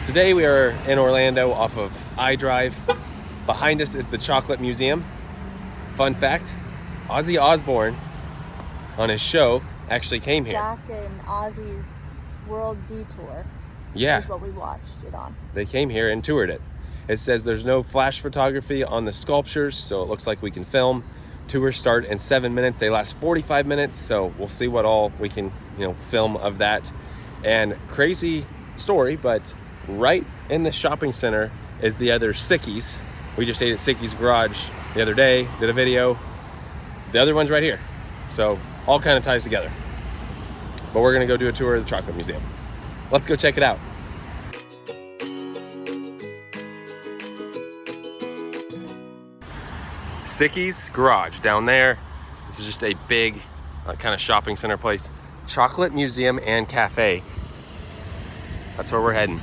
Today we are in Orlando off of idrive. Behind us is the Chocolate Museum. Fun fact, Ozzy Osbourne on his show actually came here. Jack and Ozzy's World Detour. Yeah. Is what we watched it on. They came here and toured it. It says there's no flash photography on the sculptures, so it looks like we can film. Tours start in 7 minutes. They last 45 minutes, so we'll see what all we can, film of that. And crazy story, but right in the shopping center is the other Sickies. We just ate at Sickies Garage the other day, did a video. The other one's right here. So all kind of ties together. But we're gonna go do a tour of the Chocolate Museum. Let's go check it out. Sickies Garage down there. This is just a big kind of shopping center place. Chocolate Museum and Cafe. That's where we're heading.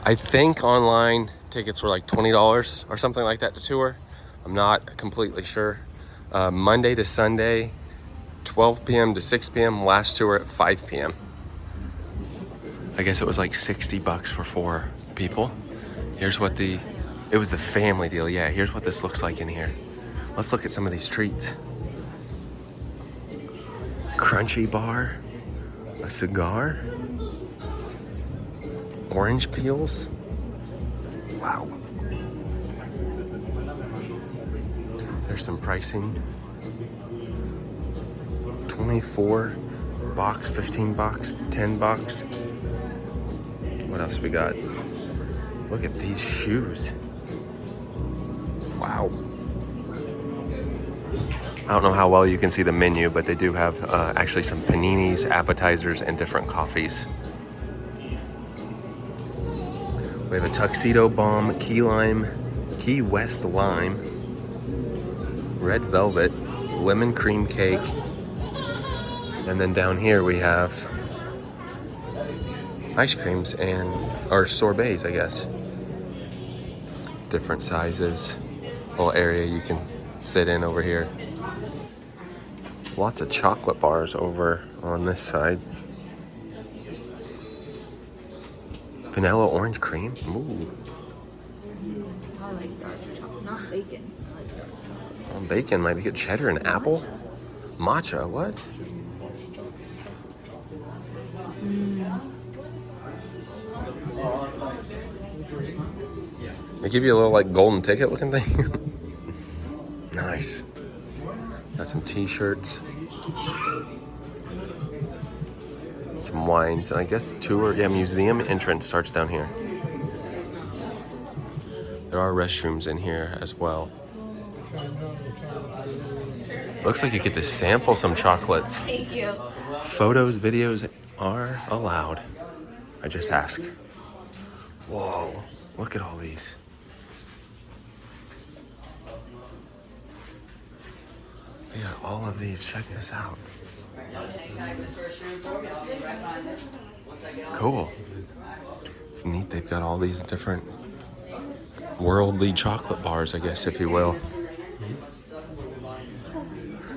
I think online tickets were like $20 or something like that to tour. I'm not completely sure. Monday to Sunday, 12 p.m. to 6 p.m. Last tour at 5 p.m. I guess it was like $60 for 4 people. Here's what it was the family deal. Yeah, here's what this looks like in here. Let's look at some of these treats. Crunchy bar, a cigar, orange peels. Wow. There's some pricing. 24 box, 15 box, 10 box. What else we got? Look at these shoes. Wow. I don't know how well you can see the menu, but they do have actually some paninis, appetizers, and different coffees. We have a tuxedo bomb, key West lime, red velvet, lemon cream cake, and then down here we have ice creams or sorbets, I guess. Different sizes, little area you can sit in over here. Lots of chocolate bars over on this side. Vanilla orange cream. Ooh. I like dark chocolate, not bacon. I like dark chocolate. Well, bacon might be good. Cheddar and apple. Matcha, what? They give you a little like golden ticket looking thing. Nice. Got some t-shirts. Some wines, and I guess the tour, museum entrance starts down here. There are restrooms in here as well. Looks like you get to sample some chocolates. Thank you. Photos, videos are allowed. I just ask. Whoa, look at all these. Look at all of these, check this out. Cool. It's neat, they've got all these different worldly chocolate bars, I guess, if you will.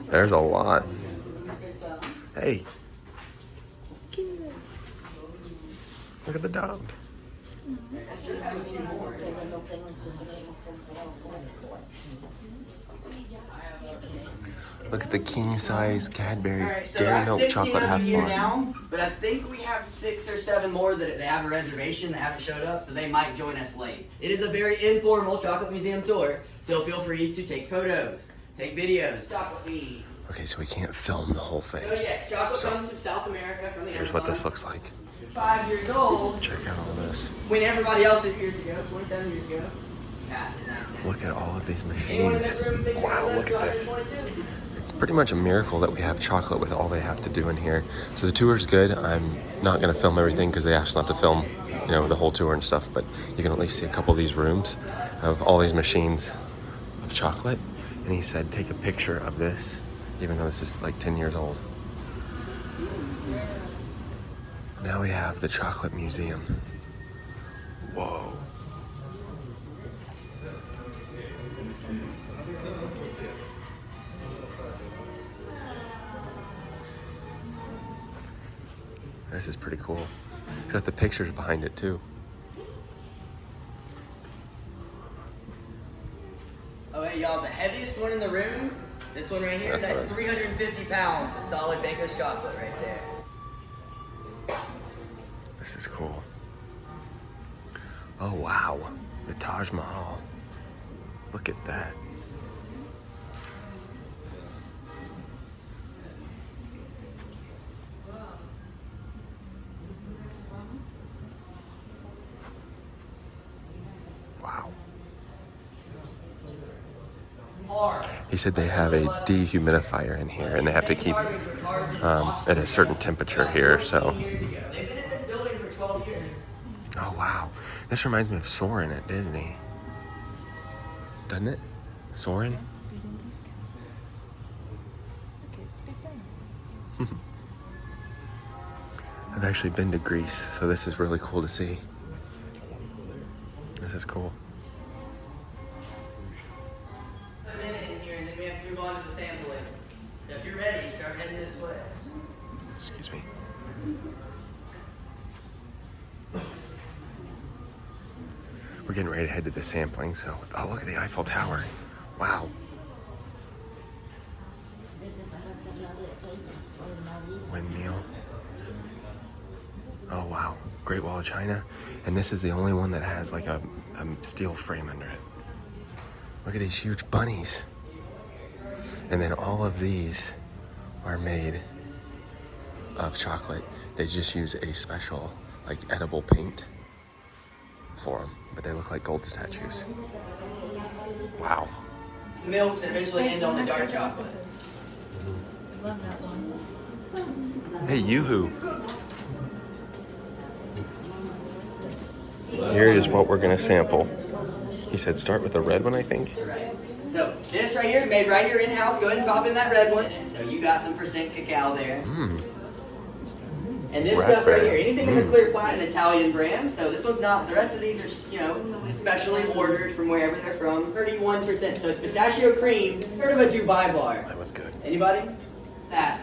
There's a lot. Hey. Look at the dog. Look at the king-size Cadbury Dairy Milk chocolate half bar. Now, but I think we have 6 or 7 more that they have a reservation that haven't showed up, so they might join us late. It is a very informal chocolate museum tour, so feel free to take photos, take videos. Chocolate feed. Okay, so we can't film the whole thing. So yes, chocolate comes from South America, from the Here's Amazon. what this looks like. 5 years old. Check out all this. When everybody else is years ago, 27 years ago. Pass it, nice. Look at all of these Anyone in machines. this room think Wow, they're look at this. 22? It's pretty much a miracle that we have chocolate with all they have to do in here. So the tour's good. I'm not going to film everything because they asked not to film, the whole tour and stuff. But you can at least see a couple of these rooms of all these machines of chocolate. And he said, take a picture of this, even though this is like 10 years old. Now we have the Chocolate Museum. Whoa. This is pretty cool. It's got the pictures behind it too. Oh, hey, y'all, the heaviest one in the room, this one right here, That's that's 350 pounds of solid baker's chocolate right there. This is cool. Oh, wow. The Taj Mahal. Look at that. Wow. He said they have a dehumidifier in here and they have to keep at a certain temperature here, so. They've been in this building for 12 years. Oh, wow. This reminds me of Soarin' at Disney. Doesn't it? Soarin'? I've actually been to Greece, so this is really cool to see. This is cool. A minute in here, and then we have to move on to the sampling. So if you're ready, start heading this way. Excuse me. We're getting ready to head to the sampling, so, oh, look at the Eiffel Tower. Wow. Windmill. Oh, wow. Great Wall of China. And this is the only one that has like a steel frame under it. Look at these huge bunnies. And then all of these are made of chocolate. They just use a special, like, edible paint for them, but they look like gold statues. Wow. Milks that eventually end on the dark chocolates. Love that one. Hey, Yoo-hoo. Here is what we're gonna sample. He said start with the red one, I think. Right. So this right here, made right here in-house. Go ahead and pop in that red one. So you got some % cacao there. Mmm. And this stuff right here, anything in the clear plat, an Italian brand. So this one's not. The rest of these are, you know, specially ordered from wherever they're from. 31%. So it's pistachio cream. Heard of a Dubai bar? That was good. Anybody? The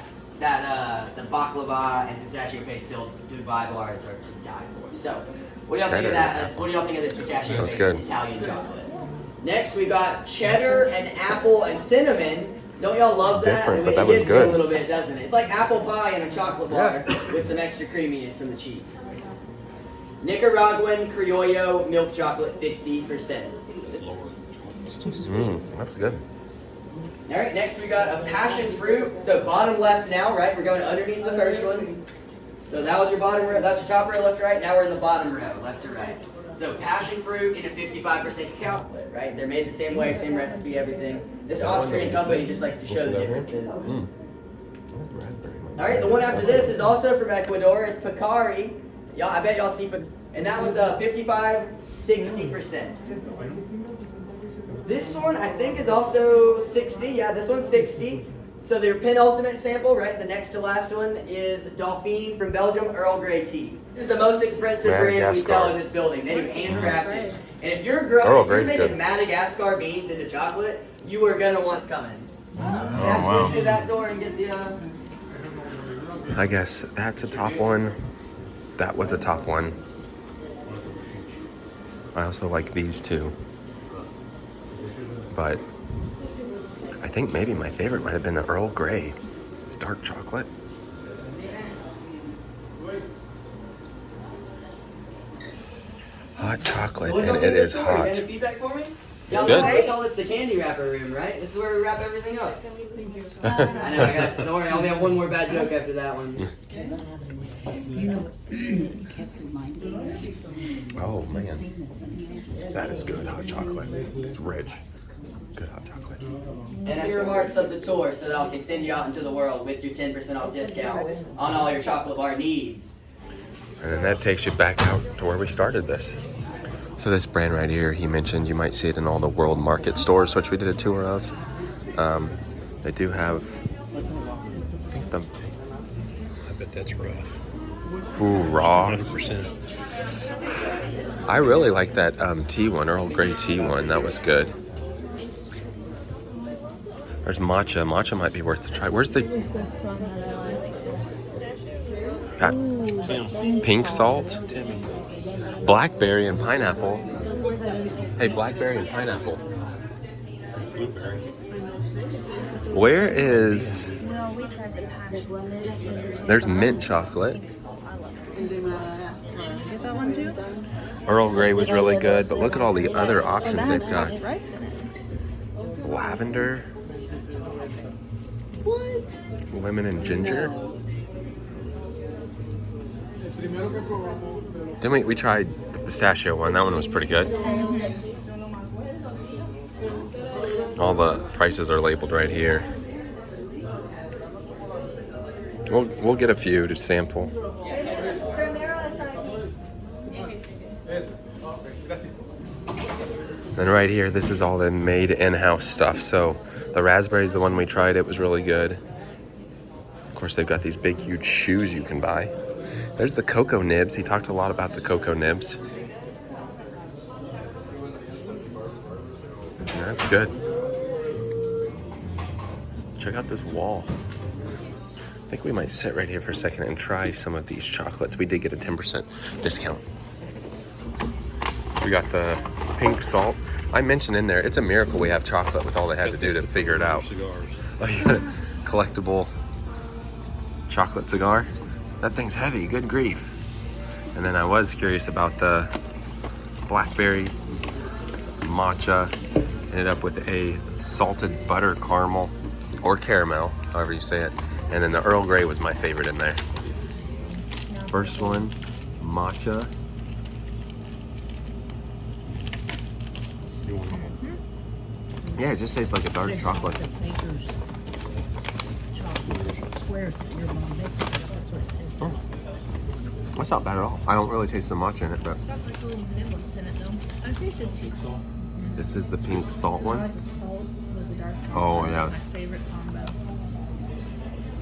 baklava and pistachio paste filled Dubai bars are to die for. So, what do y'all think of that? What do y'all think of this pistachio paste Italian chocolate? Next, we got cheddar and apple and cinnamon. Don't y'all love that? Different, I mean, but that it was gets good. you a little bit, doesn't it? It's like apple pie and a chocolate bar with some extra creaminess from the cheese. Nicaraguan Criollo milk chocolate, 50%. That's good. All right, next we got a passion fruit. So bottom left now, right? We're going underneath the first one. So that was your bottom row. That's your top row, left to right. Now we're in the bottom row, left to right. So passion fruit in a 55% cacao, right? They're made the same way, same recipe, everything. This Austrian company just likes to show the differences. All right, the one after this is also from Ecuador. It's Picari. Y'all, I bet y'all see, and that one's 55-60%. This one I think is also 60. Yeah, this one's 60. So their penultimate sample, right? The next to last one is Dauphine from Belgium, Earl Grey tea. This is the most expensive brand we sell in this building. They do handcrafted. And if you're making Madagascar beans into chocolate, you are gonna want to come in. Can I switch through that door and get the? I guess that's a top one. That was a top one. I also like these two. But I think maybe my favorite might have been the Earl Grey. It's dark chocolate. Hot chocolate, and it is hot. Any feedback for me? It's good. They call this the candy wrapper room, right? This is where we wrap everything up. I know. Don't worry. I only have one more bad joke after that one. Oh man, that is good hot chocolate. It's rich. Good hot chocolate. And a few remarks of the tour so that I can send you out into the world with your 10% off discount on all your chocolate bar needs. And then that takes you back out to where we started this. So this brand right here, he mentioned you might see it in all the world market stores, which we did a tour of. They do have, I bet that's rough. Ooh, raw. 100%. I really like that tea one, Earl Grey tea one. That was good. There's matcha. Matcha might be worth a try. Where's the... Got pink salt, blackberry and pineapple. Hey, blackberry and pineapple. Blueberry. Where is... No, we tried the passion. There's mint chocolate. I love it. Get that one too? Earl Grey was really good, but look at all the other options they've got. Rice in it. Lavender, What? lemon and ginger. Then we tried the pistachio one. That one was pretty good. All the prices are labeled right here. We'll get a few to sample. And right here, this is all the made in-house stuff. So the raspberry is the one we tried. It was really good. Of course, they've got these big, huge shoes you can buy. There's the cocoa nibs. He talked a lot about the cocoa nibs. And that's good. Check out this wall. I think we might sit right here for a second and try some of these chocolates. We did get a 10% discount. We got the pink salt. I mentioned in there, it's a miracle we have chocolate with all they had to do to figure it out. Oh, you got a collectible chocolate cigar. That thing's heavy, good grief. And then I was curious about the blackberry matcha. Ended up with a salted butter caramel or caramel, however you say it. And then the Earl Grey was my favorite in there. First one, matcha. Yeah, it just tastes like a dark chocolate. Oh, that's not bad at all. I don't really taste the matcha in it, but It's got like little nibbles in it though. I tasted tea salt. this is the pink salt one. I like the salt with the dark chocolate. Oh, That's yeah. like my favorite combo.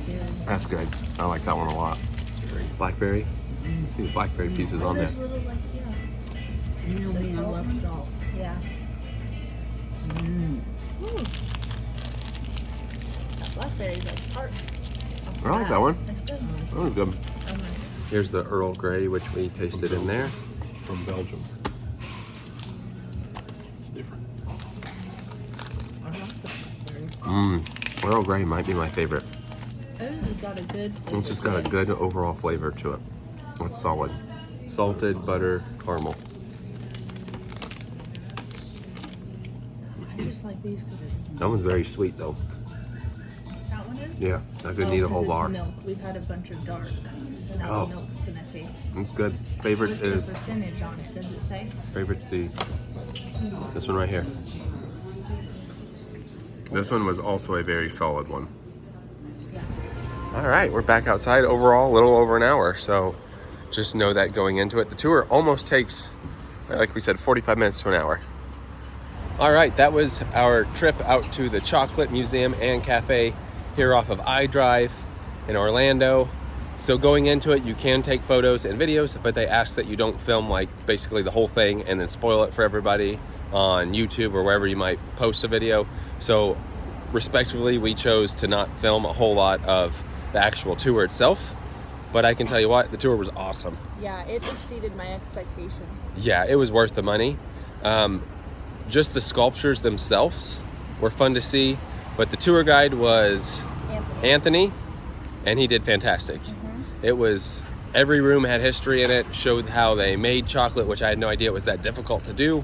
Good. That's good. I like that one a lot. Blackberry. See the blackberry pieces on there. There's little like, yeah. You know me, I love salt. Yeah. Ooh. That blackberry's like part. I like that one. That's good. That was good. Oh, my. Here's the Earl Grey, which we tasted in there. From Belgium. It's different. I like the blackberry. Earl Grey might be my favorite. Oh, it's got a good flavor. It's just got a good overall flavor to it. It's solid. Salted butter caramel. I just like these because That one's very sweet though. that one is? Yeah, I could need a whole 'cause it's bar. milk. We've had a bunch of dark, so now Oh. the milk's gonna taste. It's good. Favorite What's is the percentage on it? Does it say? favorite's this one right here. This one was also a very solid one. Yeah. All right, we're back outside. Overall, a little over an hour. So just know that going into it. The tour almost takes, like we said, 45 minutes to an hour. All right, that was our trip out to the Chocolate Museum and Cafe here off of idrive in Orlando. So going into it, you can take photos and videos, but they ask that you don't film like basically the whole thing and then spoil it for everybody on YouTube or wherever you might post a video. So respectively, we chose to not film a whole lot of the actual tour itself, but I can tell you what, the tour was awesome. Yeah, it exceeded my expectations. Yeah, it was worth the money. Just the sculptures themselves were fun to see, but the tour guide was Anthony, and he did fantastic. It was, every room had history in it, showed how they made chocolate, which I had no idea it was that difficult to do,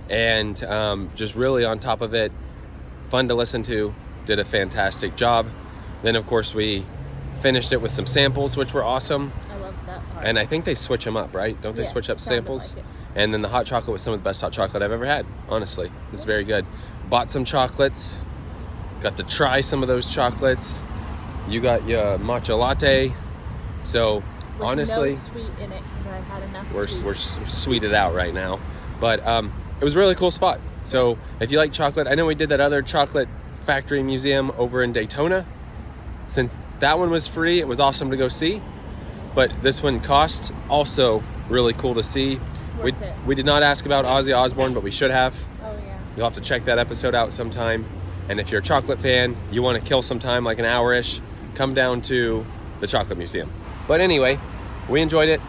and just really on top of it, fun to listen to, did a fantastic job. Then of course we finished it with some samples, which were awesome. I loved that part. And I think they switch them up, right? Don't they Yes, switch up sounded samples? like it. And then the hot chocolate was some of the best hot chocolate I've ever had, honestly. It's very good. Bought some chocolates, got to try some of those chocolates. You got your matcha latte. So With honestly, no sweet in it because I've had enough sweet. we're sweeted out right now. But it was a really cool spot. So if you like chocolate, I know we did that other chocolate factory museum over in Daytona. Since that one was free, it was awesome to go see. But this one cost, also really cool to see. Worth it. We did not ask about Ozzy Osbourne, but we should have. Oh yeah. You'll have to check that episode out sometime. And if you're a chocolate fan, you want to kill some time, like an hour-ish, come down to the Chocolate Museum. But anyway, we enjoyed it.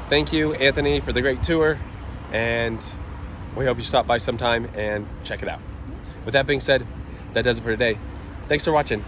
Thank you, Anthony, for the great tour, and we hope you stop by sometime and check it out. With that being said, that does it for today. Thanks for watching.